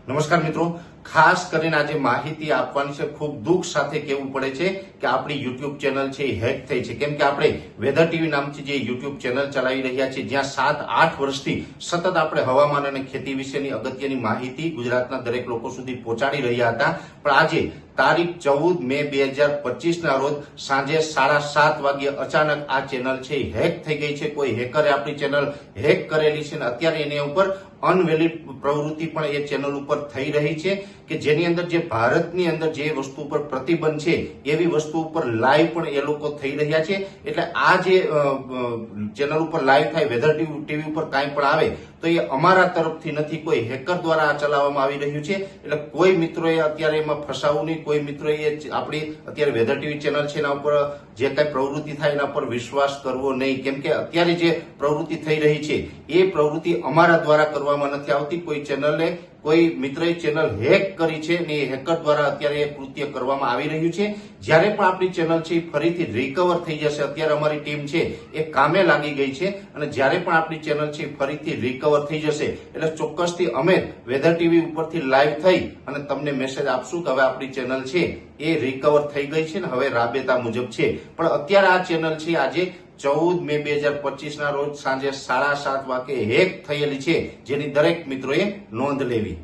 નમસ્કાર મિત્રો, ખાસ કરીને આજે માહિતી આપવાની છે. ખૂબ દુઃખ સાથે કહેવું પડે છે કે આપણી યુટ્યુબ ચેનલ છે એ હેક થઈ છે. કેમ કે આપણે વેધર ટીવી નામથી જે યુટ્યુબ ચેનલ ચલાવી રહ્યા છીએ, જ્યાં 7-8 વર્ષથી સતત આપણે હવામાન અને ખેતી વિશેની અગત્યની માહિતી ગુજરાતના દરેક લોકો સુધી પહોંચાડી રહ્યા હતા. પણ આજે તારીખ 14 મે 2025 ના રોજ સાંજે 7:30 વાગ્યે અચાનક આ ચેનલ છે એ હેક થઈ ગઈ છે. કોઈ હેકરે આપણી ચેનલ હેક કરેલી છે અને અત્યારે એની ઉપર અનવેલિડ પ્રવૃત્તિ પણ એ ચેનલ ઉપર થઈ રહી છે કે જેની અંદર જે ભારતની અંદર જે વસ્તુ ઉપર પ્રતિબંધ છે એવી વસ્તુ ઉપર લાઈવ પણ એ લોકો થઈ રહ્યા છે. એટલે આ જે ચેનલ ઉપર લાઈવ થાય, વેધર ટીવી ઉપર કાંઈ પણ આવે તો એ અમારા તરફથી નથી, કોઈ હેકર દ્વારા આ ચલાવવામાં આવી રહ્યું છે. એટલે કોઈ મિત્રોએ અત્યારે એમાં ફસાવું નહીં. કોઈ મિત્રોએ આપણી અત્યારે વેધર ટીવી ચેનલ છે એના ઉપર જે કઈ પ્રવૃત્તિ થાય એના પર વિશ્વાસ કરવો નહીં. કેમ કે અત્યારે જે પ્રવૃત્તિ થઈ રહી છે એ પ્રવૃત્તિ અમારા દ્વારા કરવામાં નથી આવતી. કોઈ ચેનલે કોઈ મિત્રએ ચેનલ હેક કરી છે અને એ હેકર દ્વારા અત્યારે એ કૃત્ય કરવામાં આવી રહ્યું છે. જ્યારે પણ આપણી ચેનલ છે એ ફરીથી રિકવર થઈ જશે, અત્યારે અમારી ટીમ છે એ કામે લાગી ગઈ છે અને જ્યારે પણ આપણી ચેનલ છે ફરીથી રિકવર થઈ જશે એટલે ચોક્કસથી અમે વેધર ટીવી ઉપરથી લાઈવ થઈ અને તમને મેસેજ આપશું કે હવે આપણી ચેનલ છે એ રિકવર થઈ ગઈ છે ને હવે રાબેતા મુજબ છે. પણ અત્યારે આ ચેનલ છે આજે 14 મે 2025 ના રોજ સાંજે 7:30 વાગે હેક થયેલી છે, જેની દરેક મિત્રોએ નોંધ લેવી.